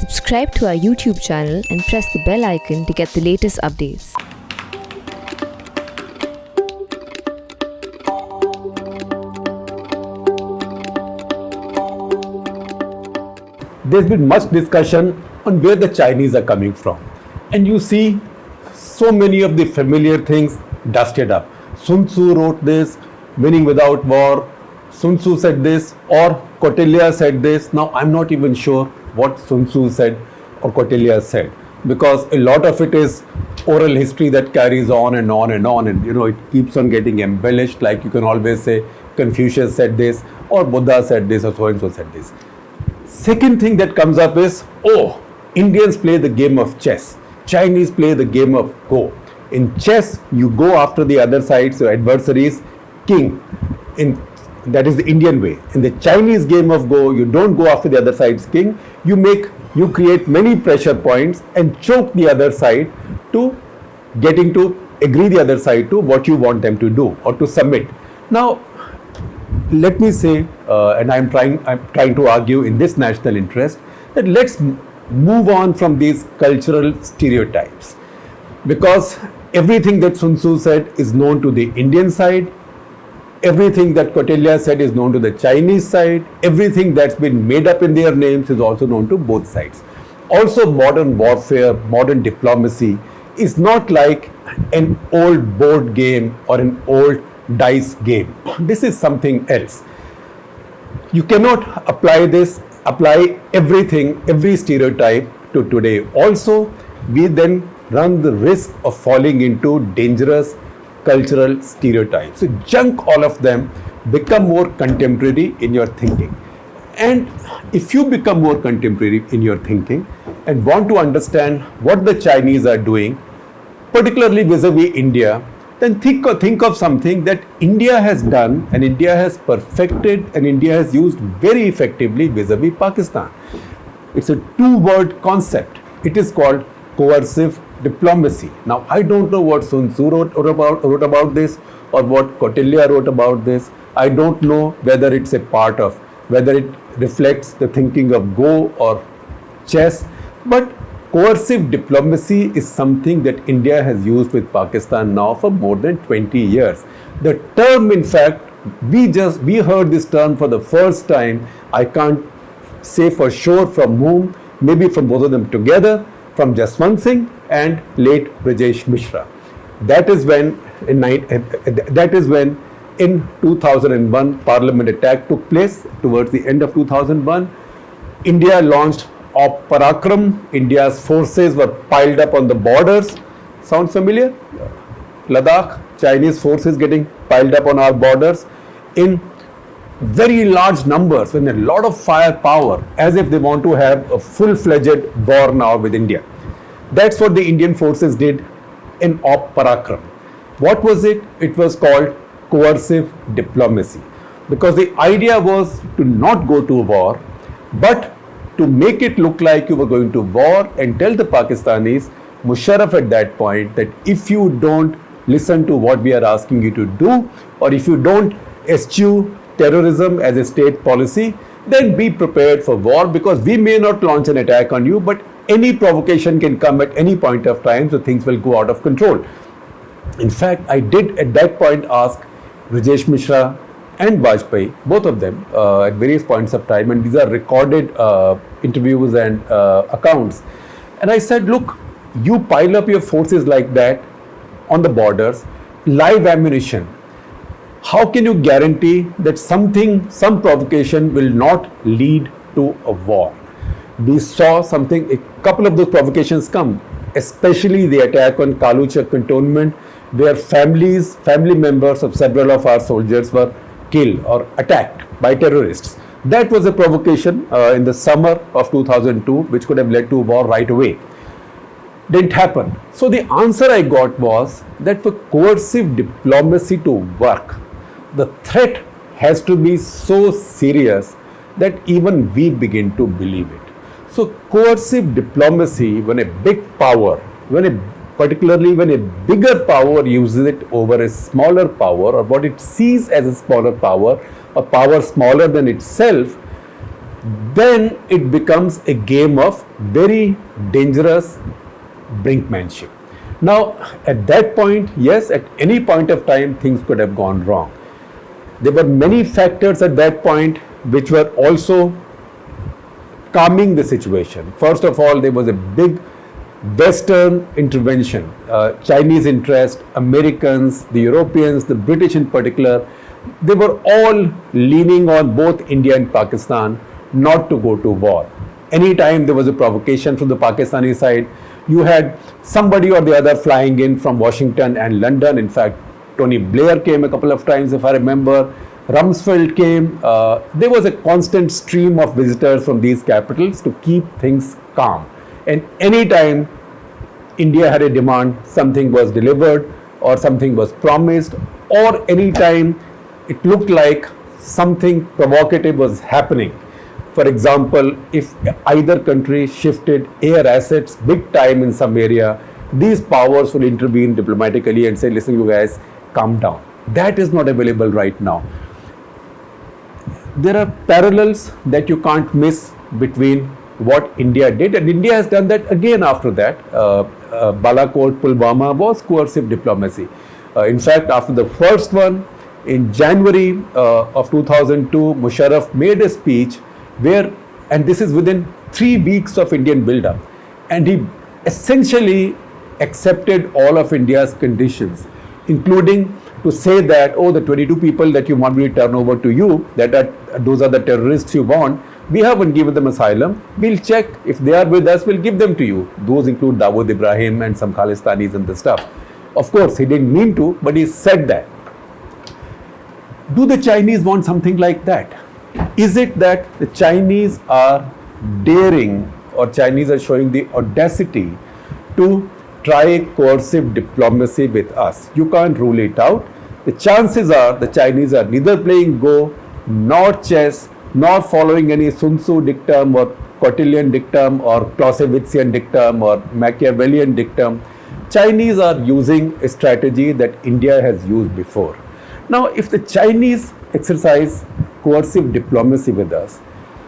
Subscribe to our YouTube channel and press the bell icon to get the latest updates. There's been much discussion on where the Chinese are coming from. And you see so many of the familiar things dusted up. Sun Tzu wrote this, winning without war. Sun Tzu said this, or Kautilya said this. Now, I'm not even sure what Sun Tzu said or Kautilya said, because a lot of it is oral history that carries on and on and on, and it keeps on getting embellished. Like you can always say Confucius said this, or Buddha said this, or so and so said this. Second thing that comes up is, Indians play the game of chess, Chinese play the game of Go. In chess, you go after the other side's adversaries king. That is the Indian way. In the Chinese game of Go, you don't go after the other side's king. You create many pressure points and choke the other side to getting to agree the other side to what you want them to do or to submit. Now, let me say, and I'm trying to argue in this national interest, that let's move on from these cultural stereotypes, because everything that Sun Tzu said is known to the Indian side. Everything that Kautilya said is known to the Chinese side. Everything that's been made up in their names is also known to both sides. Also, modern warfare, modern diplomacy is not like an old board game or an old dice game. This is something else. You cannot apply everything, every stereotype to today. Also, we then run the risk of falling into dangerous cultural stereotypes. So junk all of them, become more contemporary in your thinking. And if you become more contemporary in your thinking and want to understand what the Chinese are doing, particularly vis-a-vis India, then think of something that India has done and India has perfected and India has used very effectively vis-a-vis Pakistan. It's a two-word concept. It is called coercive diplomacy. Now, I don't know what Sun Tzu wrote about this or what Kautilya wrote about this. I don't know whether it's whether it reflects the thinking of Go or chess. But coercive diplomacy is something that India has used with Pakistan now for more than 20 years. The term, in fact, we heard this term for the first time. I can't say for sure from whom, maybe from both of them together, from Jaswant Singh and late Rajesh Mishra. That is when in 2001 Parliament attack took place. Towards the end of 2001, India launched Op Parakram. India's forces were piled up on the borders. Sound familiar? Ladakh, Chinese forces getting piled up on our borders in very large numbers, with a lot of firepower, as if they want to have a full-fledged war now with India. That's what the Indian forces did in Op Parakram. What was it? It was called coercive diplomacy, because the idea was to not go to war, but to make it look like you were going to war and tell the Pakistanis, Musharraf at that point, that if you don't listen to what we are asking you to do, or if you don't eschew terrorism as a state policy, then be prepared for war, because we may not launch an attack on you, but any provocation can come at any point of time, so things will go out of control. In fact, I did at that point ask Rajesh Mishra and Vajpayee, both of them, at various points of time, and these are recorded interviews and accounts. And I said, look, you pile up your forces like that on the borders, live ammunition. How can you guarantee that some provocation will not lead to a war? We saw a couple of those provocations come, especially the attack on Kaluchak cantonment, where family members of several of our soldiers were killed or attacked by terrorists. That was a provocation in the summer of 2002, which could have led to a war right away. Didn't happen. So the answer I got was that for coercive diplomacy to work, the threat has to be so serious that even we begin to believe it. So coercive diplomacy, when a big power, particularly when a bigger power uses it over a smaller power, or what it sees as a smaller power, a power smaller than itself, then it becomes a game of very dangerous brinkmanship. Now, at that point, yes, at any point of time, things could have gone wrong. There were many factors at that point which were also calming the situation. First of all, there was a big Western intervention, Chinese interest, Americans, the Europeans, the British in particular, they were all leaning on both India and Pakistan not to go to war. Anytime there was a provocation from the Pakistani side, you had somebody or the other flying in from Washington and London. In fact, Tony Blair came a couple of times, if I remember. Rumsfeld came. There was a constant stream of visitors from these capitals to keep things calm. And anytime India had a demand, something was delivered or something was promised, or anytime it looked like something provocative was happening. For example, if either country shifted air assets big time in some area, these powers will intervene diplomatically and say, listen, you guys, calm down. That is not available right now. There are parallels that you can't miss between what India did, and India has done that again after that. Balakot, Pulwama was coercive diplomacy. In fact, after the first one, in January of 2002, Musharraf made a speech where, and this is within 3 weeks of Indian build-up, and he essentially accepted all of India's conditions, including to say that, oh, the 22 people that you want me to turn over to you, those are the terrorists you want, we haven't given them asylum. We'll check. If they are with us, we'll give them to you. Those include Dawood Ibrahim and some Khalistanis and the stuff. Of course, he didn't mean to, but he said that. Do the Chinese want something like that? Is it that the Chinese are daring, or Chinese are showing the audacity to try coercive diplomacy with us? You can't rule it out. The chances are the Chinese are neither playing Go, nor chess, nor following any Sun Tzu dictum or Quintilian dictum or Clausewitzian dictum or Machiavellian dictum. Chinese are using a strategy that India has used before. Now, if the Chinese exercise coercive diplomacy with us,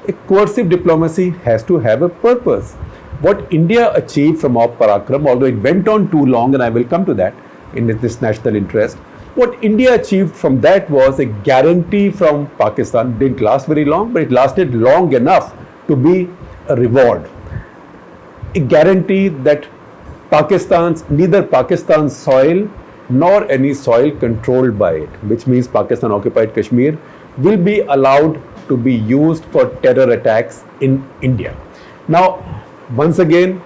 a coercive diplomacy has to have a purpose. What India achieved from Op Parakram, although it went on too long, and I will come to that in this national interest, what India achieved from that was a guarantee from Pakistan. It didn't last very long, but it lasted long enough to be a reward. A guarantee that neither Pakistan's soil nor any soil controlled by it, which means Pakistan occupied Kashmir, will be allowed to be used for terror attacks in India. Now, once again,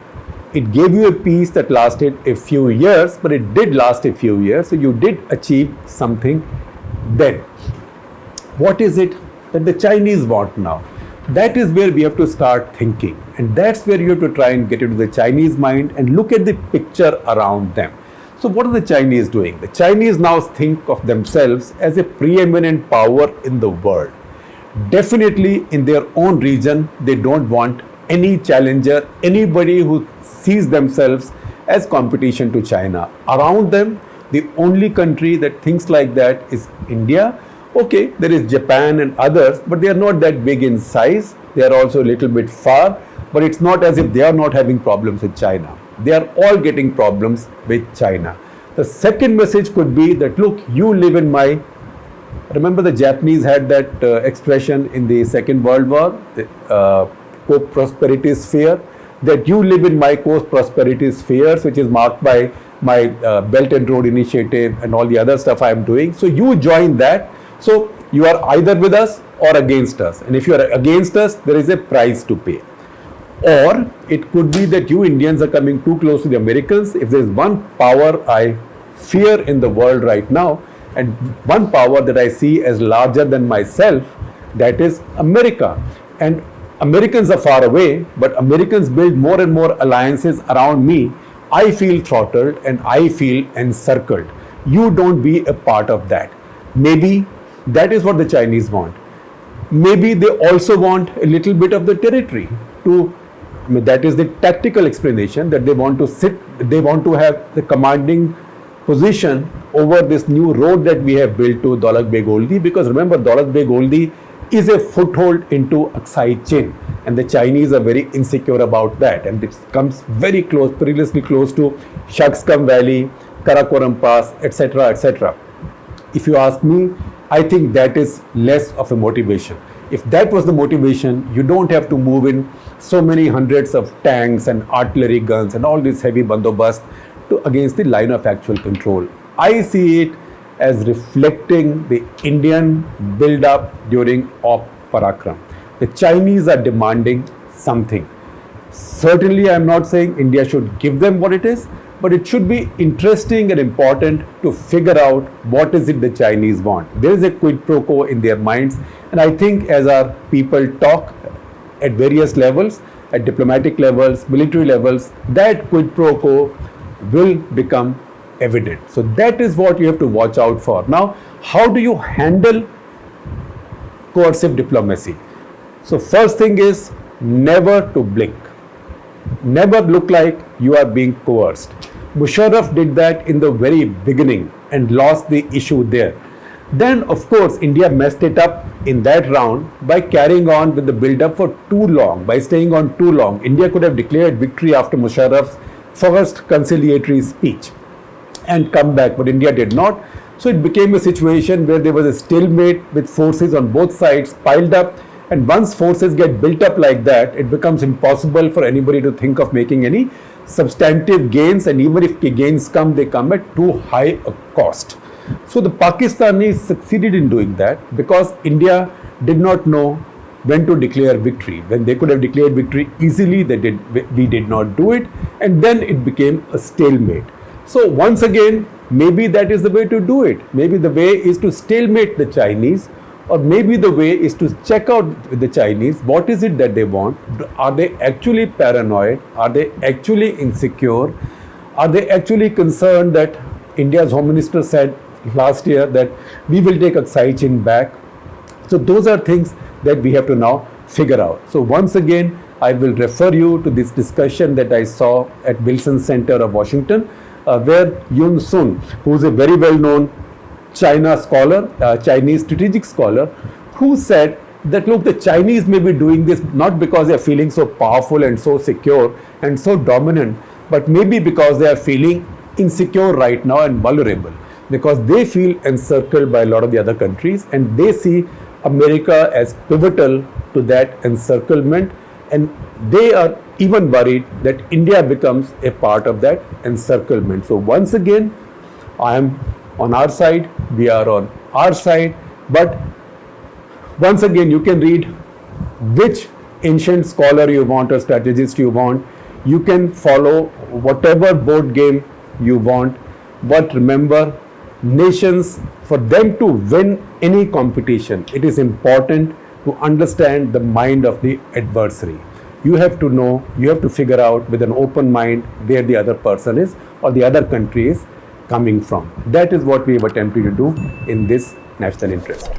it gave you a peace that lasted a few years, but it did last a few years, so you did achieve something then. What is it that the Chinese want now? That is where we have to start thinking, and that's where you have to try and get into the Chinese mind and look at the picture around them. So what are the Chinese doing? The Chinese now think of themselves as a preeminent power in the world. Definitely in their own region, they don't want any challenger, anybody who sees themselves as competition to China. Around them, the only country that thinks like that is India. Okay, there is Japan and others, but they are not that big in size. They are also a little bit far, but it's not as if they are not having problems with China. They are all getting problems with China. The second message could be that, look, you live in my, remember the Japanese had that expression in the Second World War, co-prosperity sphere, that you live in my co-prosperity spheres, which is marked by my Belt and Road Initiative and all the other stuff I am doing. So you join that. So you are either with us or against us. And if you are against us, there is a price to pay. Or it could be that you Indians are coming too close to the Americans. If there is one power I fear in the world right now, and one power that I see as larger than myself, that is America. And Americans are far away, but Americans build more and more alliances around me. I feel throttled and I feel encircled. You don't be a part of that. Maybe that is what the Chinese want. Maybe they also want a little bit of the territory to, that is the tactical explanation, that they want to have the commanding position over this new road that we have built to Daulat Beg Oldi, because remember, Daulat Beg Oldi is a foothold into Aksai Chin, and the Chinese are very insecure about that, and it comes very close, perilously close to Shaksgam Valley, Karakoram Pass, etc., etc. If you ask me, I think that is less of a motivation. If that was the motivation, you don't have to move in so many hundreds of tanks and artillery guns and all this heavy bandobast against the line of actual control. I see it as reflecting the Indian build-up during Op Parakram. The Chinese are demanding something. Certainly, I am not saying India should give them what it is, but it should be interesting and important to figure out what is it the Chinese want. There is a quid pro quo in their minds, and I think as our people talk at various levels, at diplomatic levels, military levels, that quid pro quo will become evident. So that is what you have to watch out for. Now, how do you handle coercive diplomacy? So first thing is never to blink. Never look like you are being coerced. Musharraf did that in the very beginning and lost the issue there. Then, of course, India messed it up in that round by carrying on with the build-up for too long, by staying on too long. India could have declared victory after Musharraf's first conciliatory speech and come back, but India did not. So it became a situation where there was a stalemate with forces on both sides piled up, and once forces get built up like that, it becomes impossible for anybody to think of making any substantive gains, and even if the gains come, they come at too high a cost. So the Pakistanis succeeded in doing that because India did not know when to declare victory. When they could have declared victory easily, we did not do it, and then it became a stalemate. So once again, maybe that is the way to do it. Maybe the way is to stalemate the Chinese, or maybe the way is to check out with the Chinese what is it that they want. Are they actually paranoid? Are they actually insecure? Are they actually concerned that India's Home Minister said last year that we will take Aksai Chin back? So those are things that we have to now figure out. So once again, I will refer you to this discussion that I saw at Wilson Center of Washington, where Yun Sun, who is a very well-known China scholar, Chinese strategic scholar, who said that look, the Chinese may be doing this not because they are feeling so powerful and so secure and so dominant, but maybe because they are feeling insecure right now and vulnerable, because they feel encircled by a lot of the other countries, and they see America as pivotal to that encirclement, and they are even worried that India becomes a part of that encirclement. So once again, I am on our side, we are on our side, but once again, you can read which ancient scholar you want or strategist you want. You can follow whatever board game you want, but remember, nations, for them to win any competition, it is important to understand the mind of the adversary. You have to know, you have to figure out with an open mind where the other person is or the other country is coming from. That is what we have attempted to do in this national interest.